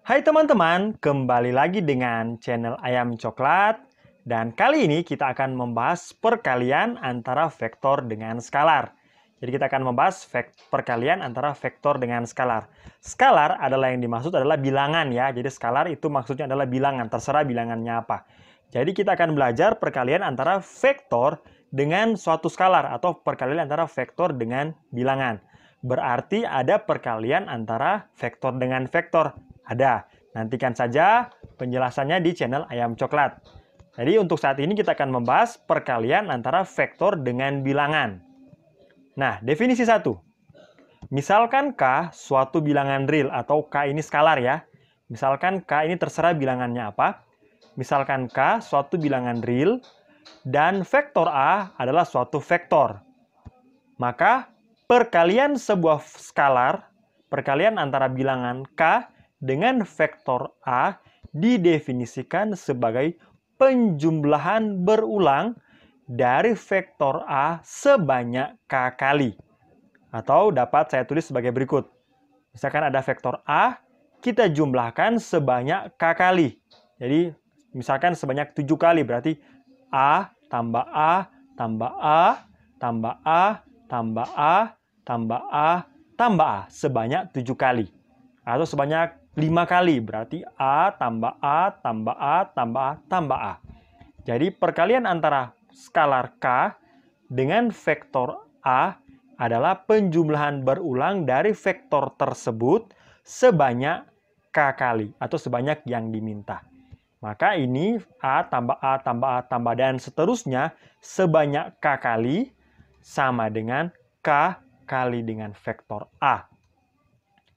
Hai teman-teman, kembali lagi dengan channel Ayam Coklat. Dan kali ini kita akan membahas perkalian antara vektor dengan skalar. Jadi kita akan membahas perkalian antara vektor dengan skalar. Skalar adalah yang dimaksud adalah bilangan ya. Jadi skalar itu maksudnya adalah bilangan, terserah bilangannya apa. Jadi kita akan belajar perkalian antara vektor dengan suatu skalar atau perkalian antara vektor dengan bilangan. Berarti ada perkalian antara vektor dengan vektor. Ada. Nantikan saja penjelasannya di channel Ayam Coklat. Jadi untuk saat ini kita akan membahas perkalian antara vektor dengan bilangan. Nah, definisi 1. Misalkan K suatu bilangan real atau K ini skalar ya. Misalkan K ini terserah bilangannya apa. Misalkan K suatu bilangan real dan vektor A adalah suatu vektor. Maka perkalian sebuah skalar, perkalian antara bilangan K dengan vektor A didefinisikan sebagai penjumlahan berulang dari vektor A sebanyak K kali. Atau dapat saya tulis sebagai berikut. Misalkan ada vektor A, kita jumlahkan sebanyak K kali. Jadi misalkan sebanyak 7 kali, berarti A tambah A tambah A tambah A tambah A tambah A tambah A sebanyak 7 kali. Atau sebanyak 5 kali, berarti A tambah A tambah A tambah A tambah A. Jadi perkalian antara skalar K dengan vektor A adalah penjumlahan berulang dari vektor tersebut sebanyak K kali atau sebanyak yang diminta. Maka ini A tambah A tambah A tambah dan seterusnya sebanyak K kali sama dengan K kali dengan vektor A.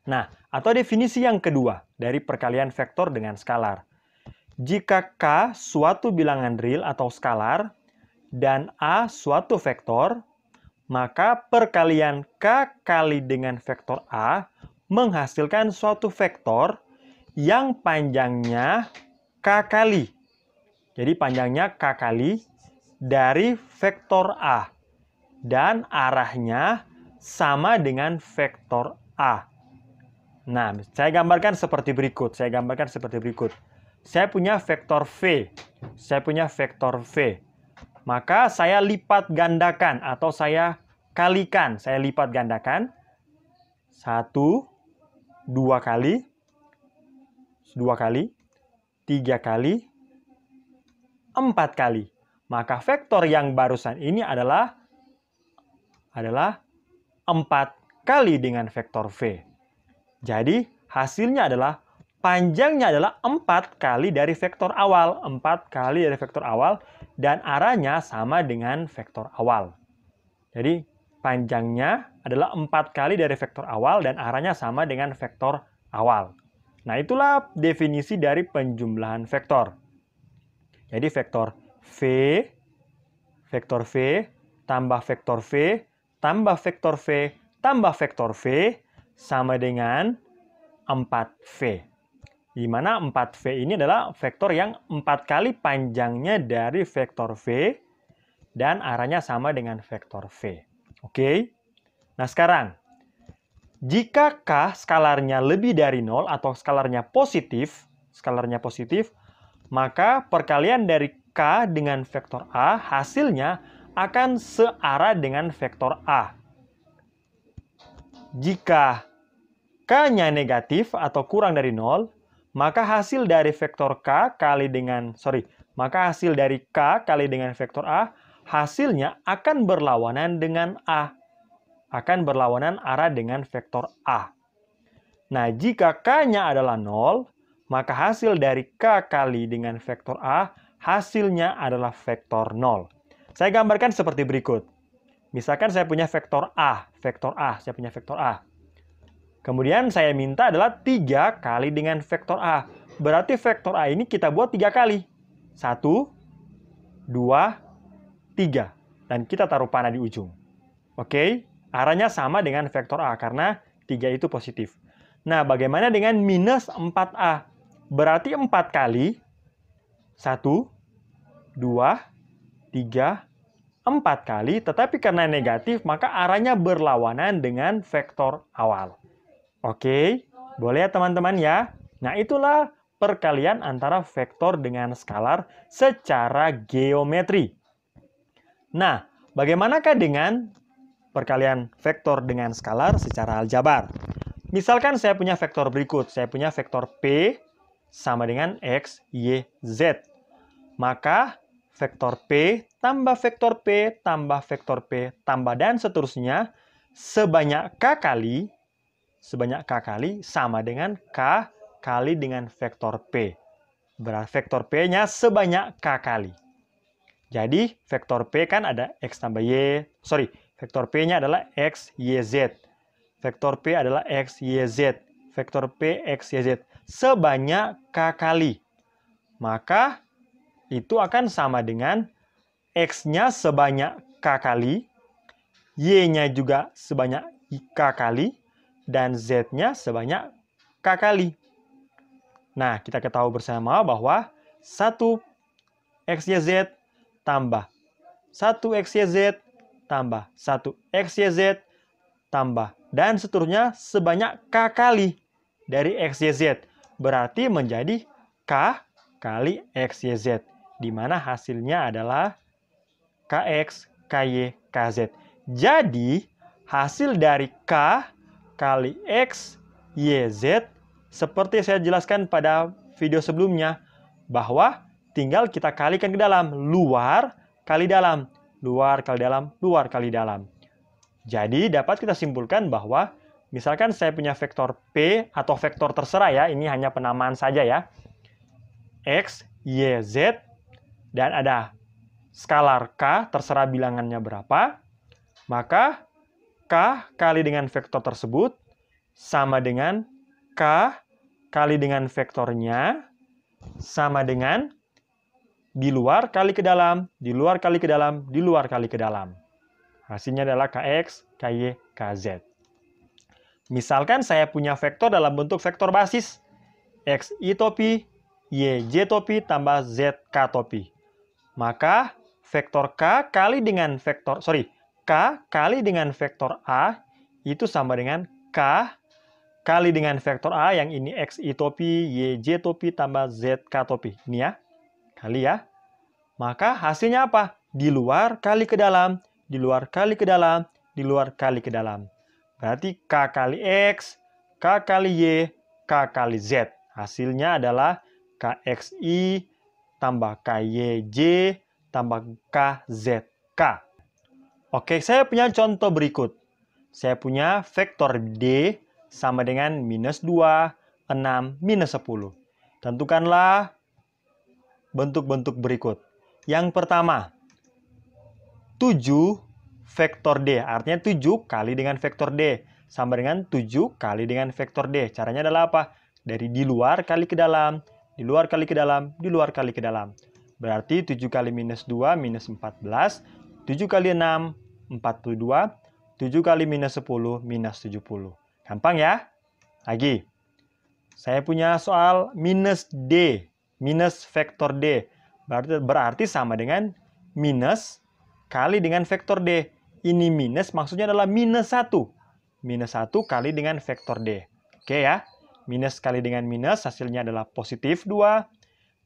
Nah, atau definisi yang kedua dari perkalian vektor dengan skalar. Jika K suatu bilangan real atau skalar dan A suatu vektor, maka perkalian K kali dengan vektor A menghasilkan suatu vektor yang panjangnya K kali. Jadi panjangnya K kali dari vektor A. Dan arahnya sama dengan vektor A. Nah, saya gambarkan seperti berikut. Saya punya vektor V. Maka saya lipat gandakan atau saya kalikan. Saya lipat gandakan. 1, 2 kali. 2 kali. 3 kali. 4 kali. Maka vektor yang barusan ini adalah 4 kali dengan vektor V. Jadi hasilnya adalah panjangnya adalah 4 kali dari vektor awal. 4 kali dari vektor awal dan arahnya sama dengan vektor awal. Jadi panjangnya adalah 4 kali dari vektor awal dan arahnya sama dengan vektor awal. Nah, itulah definisi dari penjumlahan vektor. Jadi vektor V tambah vektor V tambah vektor V tambah vektor V sama dengan 4V. Di mana 4V ini adalah vektor yang 4 kali panjangnya dari vektor V dan arahnya sama dengan vektor V. Oke? Nah, sekarang jika K skalarnya lebih dari 0 atau skalarnya positif, maka perkalian dari K dengan vektor A hasilnya akan searah dengan vektor A. Jika K-nya negatif atau kurang dari 0, maka hasil dari vektor K kali dengan vektor A hasilnya akan berlawanan dengan A. Akan berlawanan arah dengan vektor A. Nah, jika K-nya adalah 0, maka hasil dari K kali dengan vektor A hasilnya adalah vektor 0. Saya gambarkan seperti berikut. Misalkan saya punya vektor A. Kemudian saya minta adalah 3 kali dengan vektor A. Berarti vektor A ini kita buat 3 kali. 1, 2, 3. Dan kita taruh panah di ujung. Oke, arahnya sama dengan vektor A karena 3 itu positif. Nah, bagaimana dengan minus 4A? Berarti 4 kali. 1, 2, 3, 4 kali, tetapi karena negatif, maka arahnya berlawanan dengan vektor awal. Oke, boleh ya teman-teman ya? Nah, itulah perkalian antara vektor dengan skalar secara geometri. Nah, bagaimanakah dengan perkalian vektor dengan skalar secara aljabar? Misalkan saya punya vektor berikut. Saya punya vektor P sama dengan X, Y, Z. Maka vektor P tambah vektor P tambah vektor P tambah dan seterusnya sebanyak K kali sama dengan K kali dengan vektor P. Berarti vektor P-nya sebanyak K kali. Jadi vektor P kan ada X tambah Y. Vektor P-nya adalah X, Y, Z. Vektor P adalah X, Y, Z. Vektor P, X, Y, Z. Sebanyak K kali. Maka itu akan sama dengan X-nya sebanyak K kali, Y-nya juga sebanyak K kali, dan Z-nya sebanyak K kali. Nah, kita ketahui bersama bahwa 1 XYZ tambah 1 XYZ tambah 1 XYZ tambah dan seterusnya sebanyak K kali dari XYZ. Berarti menjadi K kali XYZ, di mana hasilnya adalah KX, KY, KZ. Jadi, hasil dari K kali X, Y, Z, seperti saya jelaskan pada video sebelumnya, bahwa tinggal kita kalikan ke dalam, luar kali dalam, luar kali dalam, luar kali dalam. Jadi, dapat kita simpulkan bahwa, misalkan saya punya vektor P atau vektor terserah ya, ini hanya penamaan saja ya, X, Y, Z, dan ada skalar K, terserah bilangannya berapa, maka K kali dengan vektor tersebut sama dengan K kali dengan vektornya sama dengan di luar kali ke dalam, di luar kali ke dalam, di luar kali ke dalam. Hasilnya adalah KX, KY, KZ. Misalkan saya punya vektor dalam bentuk vektor basis, XY topi, YJ topi, tambah ZK topi. Maka vektor K kali dengan vektor, K kali dengan vektor A itu sama dengan K kali dengan vektor A yang ini XY topi, YJ topi, tambah ZK topi. Ini ya, kali ya. Maka hasilnya apa? Di luar kali ke dalam, di luar kali ke dalam, di luar kali ke dalam. Berarti K kali X, K kali Y, K kali Z. Hasilnya adalah KXI tambah KYJ tambah KZK. Oke, saya punya contoh berikut. Saya punya vektor D sama dengan minus 2, 6, minus 10. Tentukanlah bentuk-bentuk berikut. Yang pertama, 7 vektor D. Artinya 7 kali dengan vektor D. Sama dengan 7 kali dengan vektor D. Caranya adalah apa? Dari di luar kali ke dalam, di luar kali ke dalam, di luar kali ke dalam. Berarti 7 kali minus 2, minus 14. 7 kali 6, 42. 7 kali minus 10, minus 70. Gampang ya? Lagi. Saya punya soal minus D. Minus vektor D. Berarti sama dengan minus kali dengan vektor D. Ini minus maksudnya adalah minus 1. Minus 1 kali dengan vektor D. Oke ya? Minus kali dengan minus hasilnya adalah positif 2.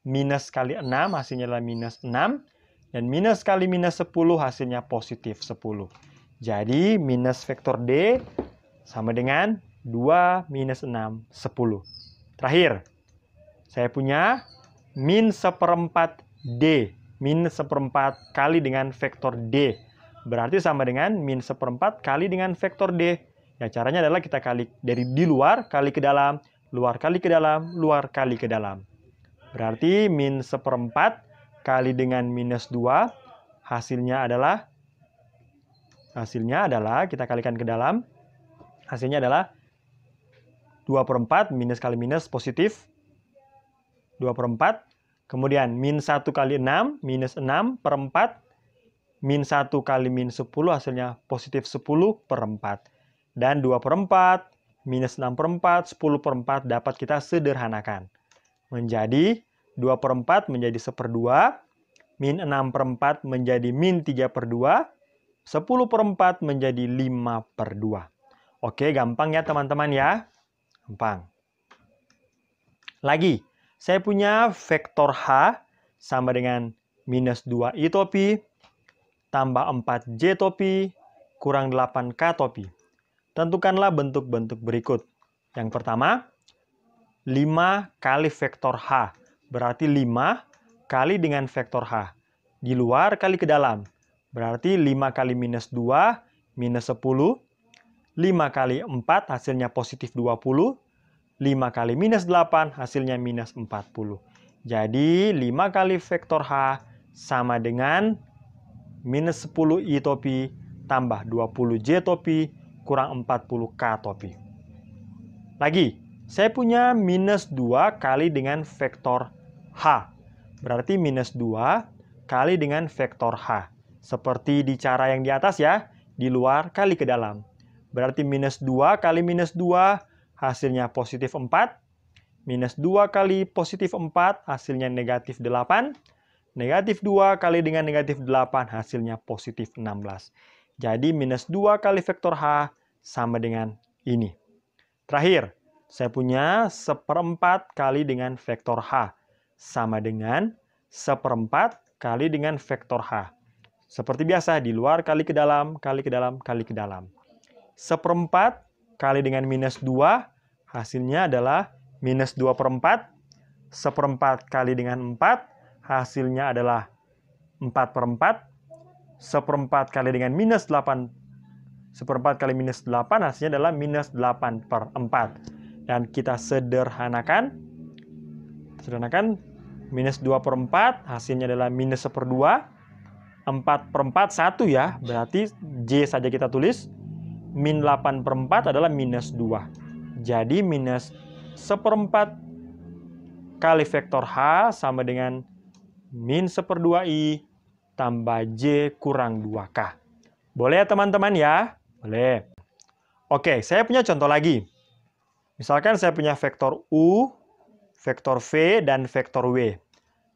Minus kali 6 hasilnya adalah minus 6. Dan minus kali minus 10 hasilnya positif 10. Jadi minus vektor D sama dengan 2 minus 6, 10. Terakhir, saya punya min 1/4 D. Min 1/4 kali dengan vektor D. Berarti sama dengan min 1/4 kali dengan vektor D. Ya, caranya adalah kita kali dari di luar kali ke dalam, luar kali ke dalam, luar kali ke dalam. Berarti min 1/4 kali dengan minus 2, hasilnya adalah kita kalikan ke dalam. Hasilnya adalah 2/4 minus kali minus positif 2/4. Kemudian min 1 kali 6 minus 6/4. Min 1 kali min 10 hasilnya positif 10/4. Dan 2/4 minus 6/4, 10/4 dapat kita sederhanakan. Menjadi 2/4 menjadi 1/2. Min 6/4 menjadi min 3/2. 10/4 menjadi 5/2. Oke, gampang ya teman-teman ya. Gampang. Lagi, saya punya vektor H sama dengan minus 2I topi tambah 4J topi kurang 8K topi. Tentukanlah bentuk-bentuk berikut. Yang pertama, 5 kali vektor H. Berarti 5 kali dengan vektor H. Di luar kali ke dalam. Berarti 5 kali minus 2, minus 10. 5 kali 4 hasilnya positif 20. 5 kali minus 8 hasilnya minus 40. Jadi 5 kali vektor H sama dengan minus 10I topi tambah 20J topi kurang 40K topi. Lagi, saya punya minus 2 kali dengan vektor H. Berarti minus 2 kali dengan vektor H. Seperti di cara yang di atas ya, di luar kali ke dalam. Berarti minus 2 kali minus 2 hasilnya positif 4. Minus 2 kali positif 4 hasilnya negatif 8. Negatif 2 kali dengan negatif 8 hasilnya positif 16. Jadi minus 2 kali vektor H sama dengan ini. Terakhir, saya punya 1/4 kali dengan vektor H sama dengan 1/4 kali dengan vektor H. Seperti biasa, di luar kali ke dalam, kali ke dalam, kali ke dalam. 1/4 kali dengan minus 2, hasilnya adalah minus 2/4. 1/4 kali dengan 4, hasilnya adalah 4/4. 1/4 kali dengan minus 8, 1/4 kali minus 8, hasilnya adalah minus 8/4. Dan kita sederhanakan, minus 2/4, hasilnya adalah minus 1/2. 4/4 1 ya, berarti J saja kita tulis. Min 8/4 adalah minus 2. Jadi minus 1/4 kali vektor H sama dengan min 1/2I tambah J kurang 2K. Boleh ya teman-teman ya? Boleh. Oke, saya punya contoh lagi. Misalkan saya punya vektor U, vektor V, dan vektor W.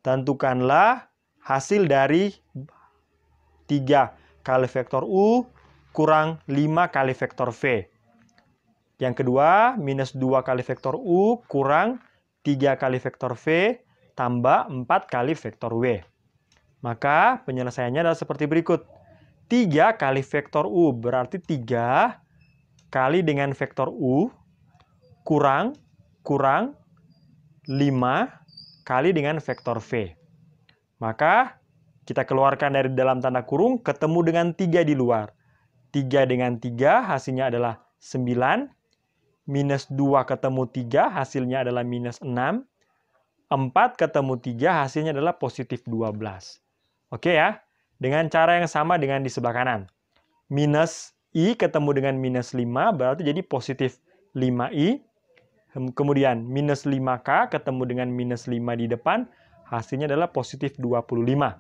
Tentukanlah hasil dari 3 kali vektor U kurang 5 kali vektor V. Yang kedua, minus 2 kali vektor U kurang 3 kali vektor V tambah 4 kali vektor W. Maka penyelesaiannya adalah seperti berikut. 3 kali vektor U berarti 3 kali dengan vektor U kurang 5 kali dengan vektor V. Maka kita keluarkan dari dalam tanda kurung, ketemu dengan 3 di luar. 3 dengan 3 hasilnya adalah 9. Minus 2 ketemu 3 hasilnya adalah minus 6. 4 ketemu 3 hasilnya adalah positif 12. Oke ya, dengan cara yang sama dengan di sebelah kanan. Minus I ketemu dengan minus 5 berarti jadi positif 5I. Kemudian minus 5K ketemu dengan minus 5 di depan, hasilnya adalah positif 25.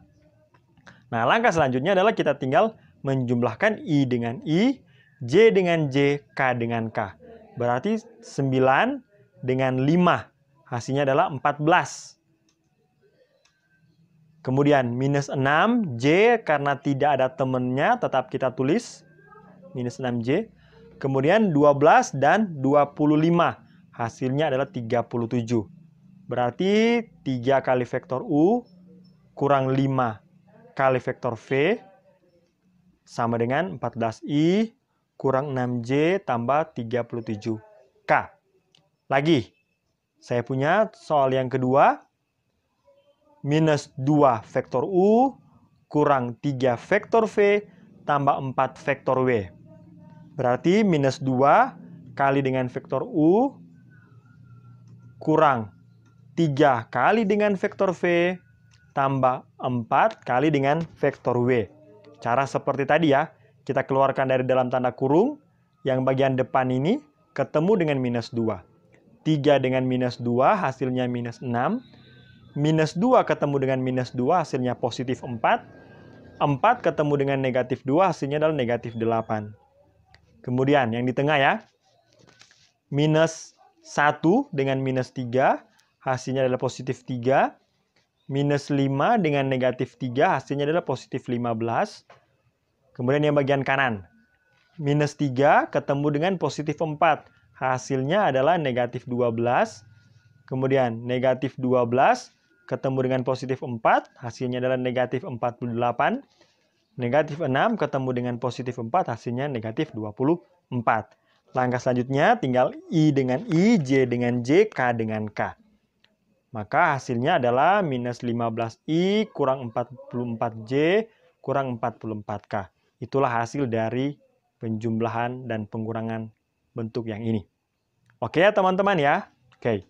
Nah, langkah selanjutnya adalah kita tinggal menjumlahkan I dengan I, J dengan J, K dengan K. Berarti 9 dengan 5. Hasilnya adalah 14. Kemudian minus 6, J karena tidak ada temannya tetap kita tulis. Minus 6J. Kemudian 12 dan 25. Hasilnya adalah 37. Berarti 3 kali vektor U kurang 5 kali vektor V sama dengan 14I kurang 6J tambah 37K. Lagi, saya punya soal yang kedua. Minus 2 vektor U kurang 3 vektor V tambah 4 vektor W. Berarti minus 2 kali dengan vektor U kurang 3 kali dengan vektor V tambah 4 kali dengan vektor W. Cara seperti tadi ya, kita keluarkan dari dalam tanda kurung, yang bagian depan ini ketemu dengan minus 2. 3 dengan minus 2 hasilnya minus 6. Minus 2 ketemu dengan minus 2 hasilnya positif 4. 4 ketemu dengan negatif 2 hasilnya adalah negatif 8. Kemudian yang di tengah ya, minus 1 dengan minus 3 hasilnya adalah positif 3. Minus 5 dengan negatif 3 hasilnya adalah positif 15. Kemudian yang bagian kanan, minus 3 ketemu dengan positif 4. Hasilnya adalah negatif 12. kemudian negatif 12 ketemu dengan positif 4, hasilnya adalah negatif 48. Negatif 6 ketemu dengan positif 4, hasilnya negatif 24. Langkah selanjutnya tinggal I dengan I, J dengan J, K dengan K. Maka hasilnya adalah minus 15I kurang 44J kurang 44K. Itulah hasil dari penjumlahan dan pengurangan bentuk yang ini. Oke ya teman-teman ya? Oke.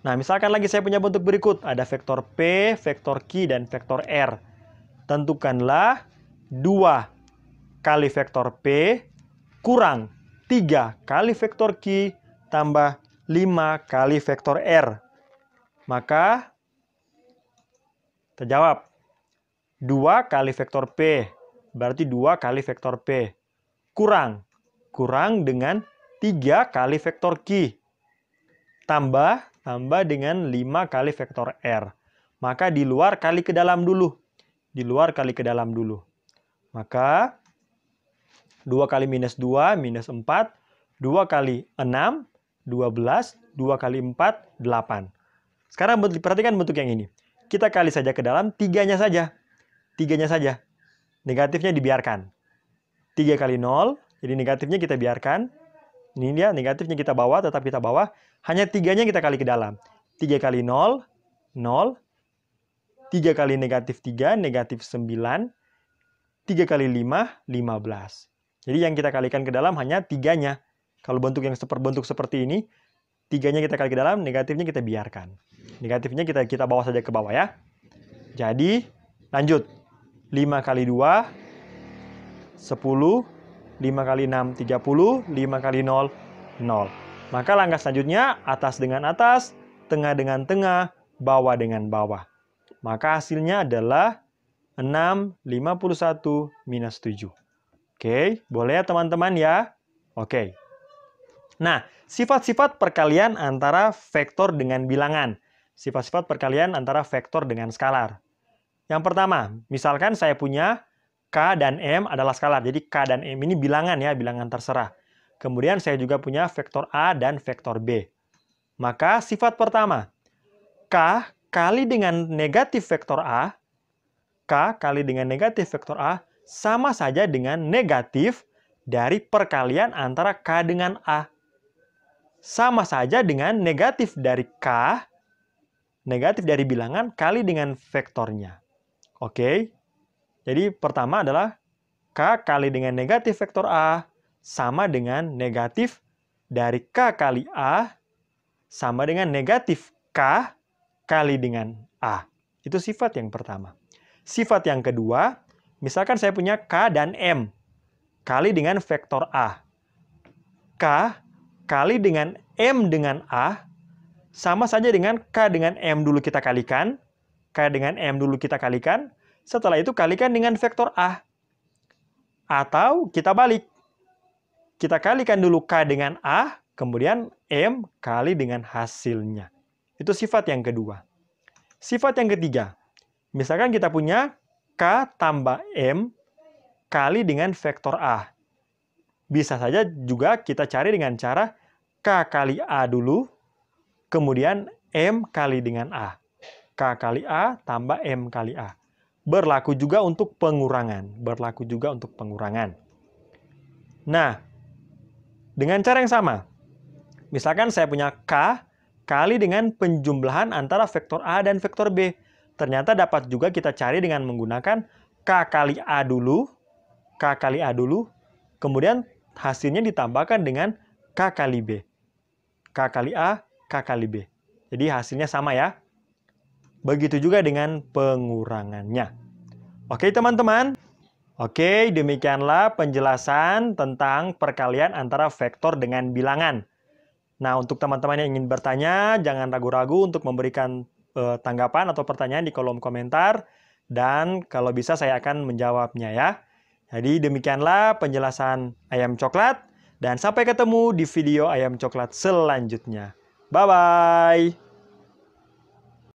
Nah, misalkan lagi saya punya bentuk berikut. Ada vektor P, vektor Q, dan vektor R. Tentukanlah 2 kali vektor P kurang 3 kali vektor Q tambah 5 kali vektor R. Maka terjawab 2 kali vektor P berarti 2 kali vektor P kurang dengan 3 kali vektor Q tambah dengan 5 kali vektor R. Maka di luar kali ke dalam dulu. Di luar kali ke dalam dulu. Maka 2 kali minus 2, minus 4. 2 kali 6, 12. 2 kali 4, 8. Sekarang perhatikan bentuk yang ini. Kita kali saja ke dalam, 3-nya saja. 3-nya saja. Negatifnya dibiarkan. 3 kali 0, jadi negatifnya kita biarkan. Ini dia, negatifnya kita bawa, tetap kita bawa. Hanya 3-nya kita kali ke dalam. 3 kali 0, 0. 3 kali negatif 3, negatif 9. 3 kali 5, 15. Jadi yang kita kalikan ke dalam hanya 3-nya. Kalau bentuk yang berbentuk seperti ini, 3-nya kita kali ke dalam, negatifnya kita biarkan. Negatifnya kita bawa saja ke bawah ya. Jadi, lanjut. 5 kali 2, 10. 5 kali 6, 30. 5 kali 0, 0. Maka langkah selanjutnya, atas dengan atas, tengah dengan tengah, bawah dengan bawah. Maka hasilnya adalah 6, 51, minus 7. Oke, boleh ya teman-teman ya? Oke. Nah, sifat-sifat perkalian antara vektor dengan bilangan. Sifat-sifat perkalian antara vektor dengan skalar. Yang pertama, misalkan saya punya K dan M adalah skalar. Jadi K dan M ini bilangan ya, bilangan terserah. Kemudian saya juga punya vektor A dan vektor B. Maka sifat pertama, K kali dengan negatif vektor A, K kali dengan negatif vektor A sama saja dengan negatif dari perkalian antara K dengan A. Sama saja dengan negatif dari K, negatif dari bilangan kali dengan vektornya. Oke. Jadi pertama adalah K kali dengan negatif vektor A sama dengan negatif dari K kali A sama dengan negatif K kali dengan A. Itu sifat yang pertama. Sifat yang kedua, misalkan saya punya K dan M kali dengan vektor A. K kali dengan M dengan A sama saja dengan K dengan M dulu kita kalikan. K dengan M dulu kita kalikan. Setelah itu kalikan dengan vektor A. Atau kita balik. Kita kalikan dulu K dengan A, kemudian M kali dengan hasilnya. Itu sifat yang kedua. Sifat yang ketiga. Misalkan kita punya K tambah M kali dengan vektor A. Bisa saja juga kita cari dengan cara K kali A dulu, kemudian M kali dengan A. K kali A tambah M kali A. Berlaku juga untuk pengurangan. Berlaku juga untuk pengurangan. Nah, dengan cara yang sama. Misalkan saya punya K kali dengan penjumlahan antara vektor A dan vektor B. Ternyata dapat juga kita cari dengan menggunakan K kali A dulu. K kali A dulu. Kemudian hasilnya ditambahkan dengan K kali B. K kali A, K kali B. Jadi hasilnya sama ya. Begitu juga dengan pengurangannya. Oke teman-teman. Oke, demikianlah penjelasan tentang perkalian antara vektor dengan bilangan. Nah, untuk teman-teman yang ingin bertanya, jangan ragu-ragu untuk memberikan tanggapan atau pertanyaan di kolom komentar. Dan kalau bisa saya akan menjawabnya ya. Jadi demikianlah penjelasan ayam coklat. Dan sampai ketemu di video ayam coklat selanjutnya. Bye-bye.